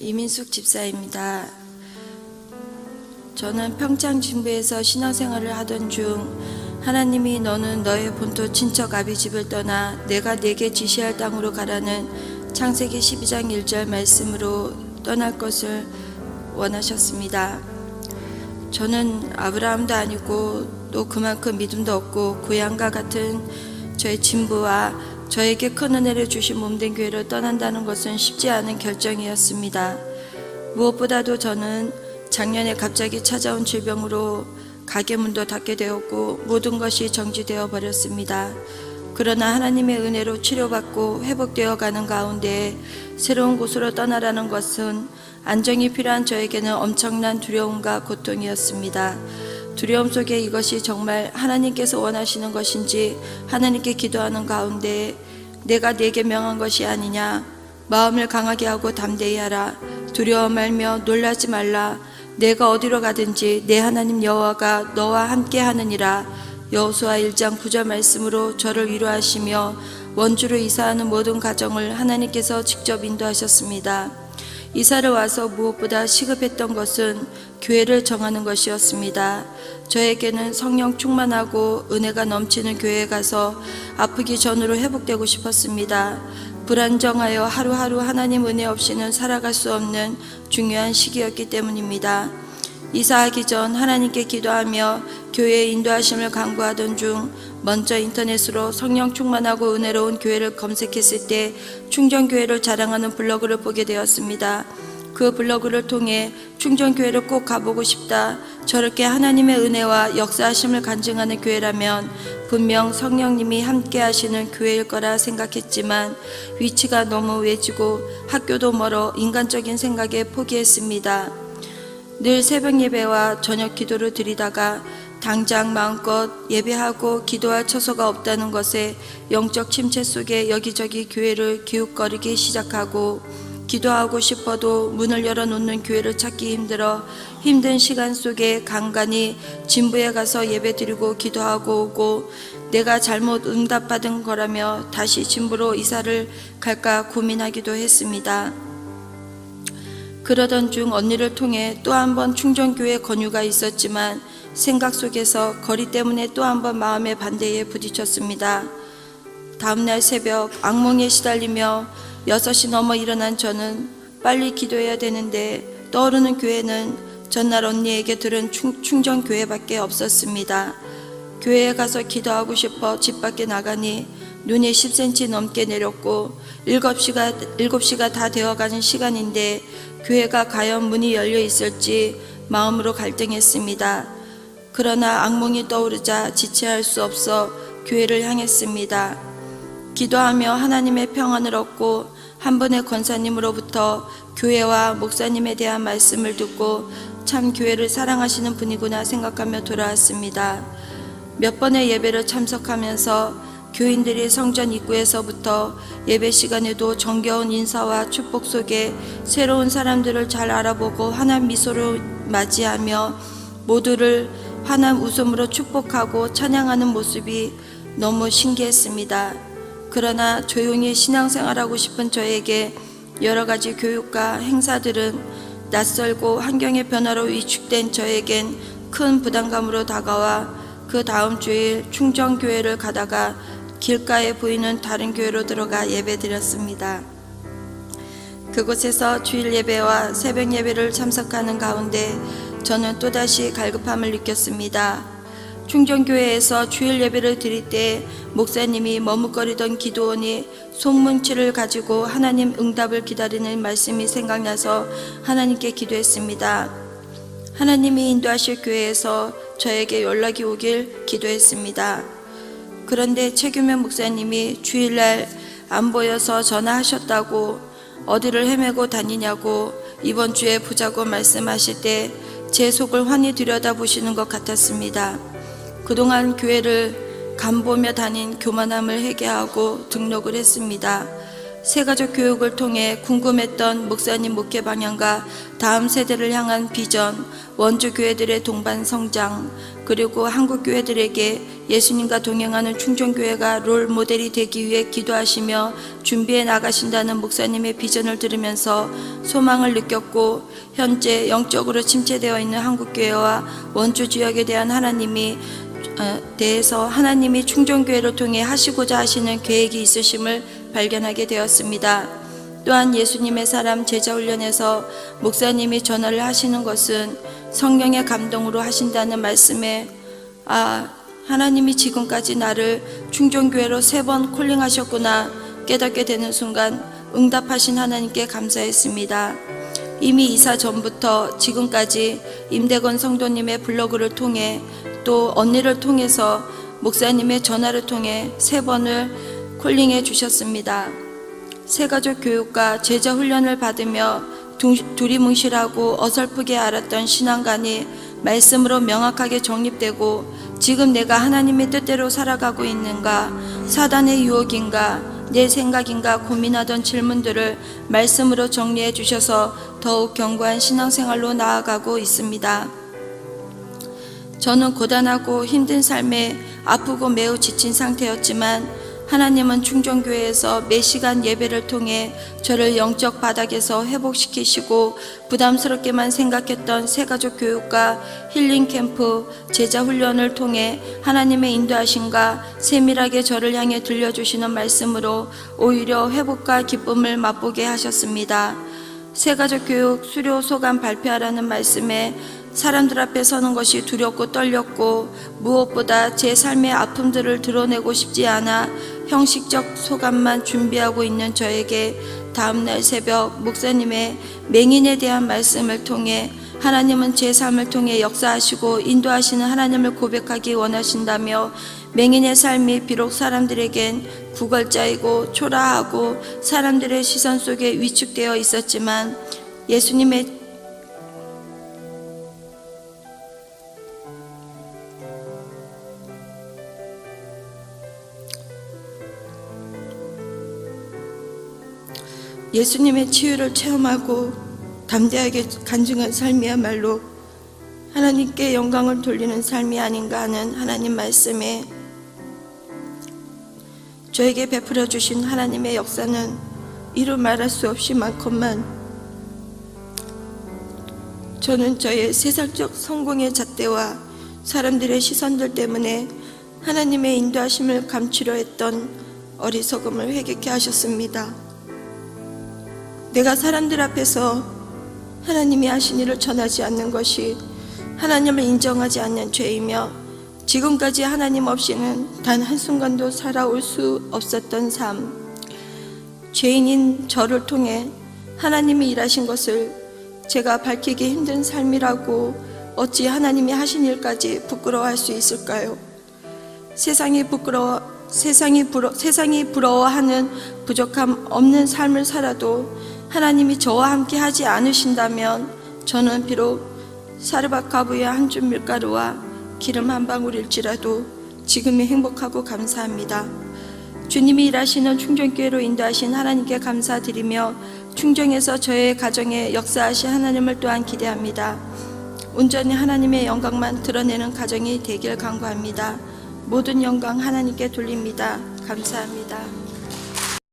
이민숙 집사입니다. 저는 평창 진부에서 신앙생활을 하던 중 하나님이 너는 너의 본토 친척 아비 집을 떠나 내가 네게 지시할 땅으로 가라는 창세기 12장 1절 말씀으로 떠날 것을 원하셨습니다. 저는 아브라함도 아니고 또 그만큼 믿음도 없고 고향과 같은 저의 진부와 저에게 큰 은혜를 주신 몸된 교회를 떠난다는 것은 쉽지 않은 결정이었습니다. 무엇보다도 저는 작년에 갑자기 찾아온 질병으로 가게 문도 닫게 되었고 모든 것이 정지되어 버렸습니다. 그러나 하나님의 은혜로 치료받고 회복되어 가는 가운데 새로운 곳으로 떠나라는 것은 안정이 필요한 저에게는 엄청난 두려움과 고통이었습니다. 두려움 속에 이것이 정말 하나님께서 원하시는 것인지 하나님께 기도하는 가운데 내가 네게 명한 것이 아니냐, 마음을 강하게 하고 담대히 하라, 두려워 말며 놀라지 말라, 내가 어디로 가든지 내 하나님 여호와가 너와 함께 하느니라. 여호수아 1장 9절 말씀으로 저를 위로하시며 원주로 이사하는 모든 가정을 하나님께서 직접 인도하셨습니다. 이사를 와서 무엇보다 시급했던 것은 교회를 정하는 것이었습니다. 저에게는 성령 충만하고 은혜가 넘치는 교회에 가서 아프기 전으로 회복되고 싶었습니다. 불안정하여 하루하루 하나님 은혜 없이는 살아갈 수 없는 중요한 시기였기 때문입니다. 이사하기 전 하나님께 기도하며 교회의 인도하심을 간구하던 중 먼저 인터넷으로 성령 충만하고 은혜로운 교회를 검색했을 때 충전교회를 자랑하는 블로그를 보게 되었습니다. 그 블로그를 통해 충전교회를 꼭 가보고 싶다, 저렇게 하나님의 은혜와 역사하심을 간증하는 교회라면 분명 성령님이 함께 하시는 교회일 거라 생각했지만 위치가 너무 외지고 학교도 멀어 인간적인 생각에 포기했습니다. 늘 새벽 예배와 저녁 기도를 드리다가 당장 마음껏 예배하고 기도할 처소가 없다는 것에 영적 침체 속에 여기저기 교회를 기웃거리기 시작하고 기도하고 싶어도 문을 열어놓는 교회를 찾기 힘들어 힘든 시간 속에 간간히 진부에 가서 예배드리고 기도하고 오고 내가 잘못 응답받은 거라며 다시 진부로 이사를 갈까 고민하기도 했습니다. 그러던 중 언니를 통해 또 한 번 충전교회 권유가 있었지만 생각 속에서 거리 때문에 또 한 번 마음의 반대에 부딪혔습니다. 다음날 새벽 악몽에 시달리며 6시 넘어 일어난 저는 빨리 기도해야 되는데 떠오르는 교회는 전날 언니에게 들은 충전교회밖에 없었습니다. 교회에 가서 기도하고 싶어 집 밖에 나가니 눈이 10cm 넘게 내렸고 7시가 다 되어가는 시간인데 교회가 과연 문이 열려 있을지 마음으로 갈등했습니다. 그러나 악몽이 떠오르자 지체할 수 없어 교회를 향했습니다. 기도하며 하나님의 평안을 얻고 한 분의 권사님으로부터 교회와 목사님에 대한 말씀을 듣고 참 교회를 사랑하시는 분이구나 생각하며 돌아왔습니다. 몇 번의 예배를 참석하면서 교인들이 성전 입구에서부터 예배 시간에도 정겨운 인사와 축복 속에 새로운 사람들을 잘 알아보고 환한 미소로 맞이하며 모두를 환한 웃음으로 축복하고 찬양하는 모습이 너무 신기했습니다. 그러나 조용히 신앙생활하고 싶은 저에게 여러 가지 교육과 행사들은 낯설고 환경의 변화로 위축된 저에겐 큰 부담감으로 다가와 그 다음 주일 충정교회를 가다가 길가에 보이는 다른 교회로 들어가 예배드렸습니다. 그곳에서 주일 예배와 새벽 예배를 참석하는 가운데 저는 또다시 갈급함을 느꼈습니다. 충정교회에서 주일 예배를 드릴 때 목사님이 머뭇거리던 기도원이 손문치를 가지고 하나님 응답을 기다리는 말씀이 생각나서 하나님께 기도했습니다. 하나님이 인도하실 교회에서 저에게 연락이 오길 기도했습니다. 그런데 최규면 목사님이 주일날 안 보여서 전화하셨다고, 어디를 헤매고 다니냐고 이번 주에 보자고 말씀하실 때 제 속을 환히 들여다보시는 것 같았습니다. 그동안 교회를 간보며 다닌 교만함을 회개하고 등록을 했습니다. 새가족 교육을 통해 궁금했던 목사님 목회 방향과 다음 세대를 향한 비전, 원주 교회들의 동반 성장, 그리고 한국 교회들에게 예수님과 동행하는 충정교회가 롤 모델이 되기 위해 기도하시며 준비해 나가신다는 목사님의 비전을 들으면서 소망을 느꼈고, 현재 영적으로 침체되어 있는 한국교회와 원주 지역에 대한 대해서 하나님이 충정교회를 통해 하시고자 하시는 계획이 있으심을 발견하게 되었습니다. 또한 예수님의 사람 제자훈련에서 목사님이 전하를 하시는 것은 성령의 감동으로 하신다는 말씀에 하나님이 지금까지 나를 충정교회로 3번 콜링하셨구나 깨닫게 되는 순간 응답하신 하나님께 감사했습니다. 이미 이사 전부터 지금까지 임대건 성도님의 블로그를 통해 또 언니를 통해서 목사님의 전화를 통해 3번을 콜링해 주셨습니다. 새가족 교육과 제자 훈련을 받으며 두리뭉실하고 어설프게 알았던 신앙관이 말씀으로 명확하게 정립되고, 지금 내가 하나님의 뜻대로 살아가고 있는가, 사단의 유혹인가, 내 생각인가 고민하던 질문들을 말씀으로 정리해 주셔서 더욱 견고한 신앙생활로 나아가고 있습니다. 저는 고단하고 힘든 삶에 아프고 매우 지친 상태였지만 하나님은 충정교회에서 매시간 예배를 통해 저를 영적 바닥에서 회복시키시고, 부담스럽게만 생각했던 새가족 교육과 힐링 캠프, 제자 훈련을 통해 하나님의 인도하심과 세밀하게 저를 향해 들려주시는 말씀으로 오히려 회복과 기쁨을 맛보게 하셨습니다. 새가족 교육 수료 소감 발표하라는 말씀에 사람들 앞에 서는 것이 두렵고 떨렸고, 무엇보다 제 삶의 아픔들을 드러내고 싶지 않아 형식적 소감만 준비하고 있는 저에게 다음날 새벽 목사님의 맹인에 대한 말씀을 통해 하나님은 제 삶을 통해 역사하시고 인도하시는 하나님을 고백하기 원하신다며, 맹인의 삶이 비록 사람들에겐 구걸자이고 초라하고 사람들의 시선 속에 위축되어 있었지만 예수님의 치유를 체험하고 담대하게 간증한 삶이야말로 하나님께 영광을 돌리는 삶이 아닌가 하는 하나님 말씀에 저에게 베풀어 주신 하나님의 역사는 이루 말할 수 없이 많건만, 저는 저의 세상적 성공의 잣대와 사람들의 시선들 때문에 하나님의 인도하심을 감추려 했던 어리석음을 회개케 하셨습니다. 내가 사람들 앞에서 하나님이 하신 일을 전하지 않는 것이 하나님을 인정하지 않는 죄이며, 지금까지 하나님 없이는 단 한순간도 살아올 수 없었던 삶, 죄인인 저를 통해 하나님이 일하신 것을 제가 밝히기 힘든 삶이라고 어찌 하나님이 하신 일까지 부끄러워할 수 있을까요? 세상이 부러워하는 부족함 없는 삶을 살아도 하나님이 저와 함께 하지 않으신다면 저는 비록 사르바카부의 한 줌 밀가루와 기름 한 방울일지라도 지금이 행복하고 감사합니다. 주님이 일하시는 충정교회로 인도하신 하나님께 감사드리며 충정에서 저의 가정에 역사하신 하나님을 또한 기대합니다. 온전히 하나님의 영광만 드러내는 가정이 되길 간구합니다. 모든 영광 하나님께 돌립니다. 감사합니다.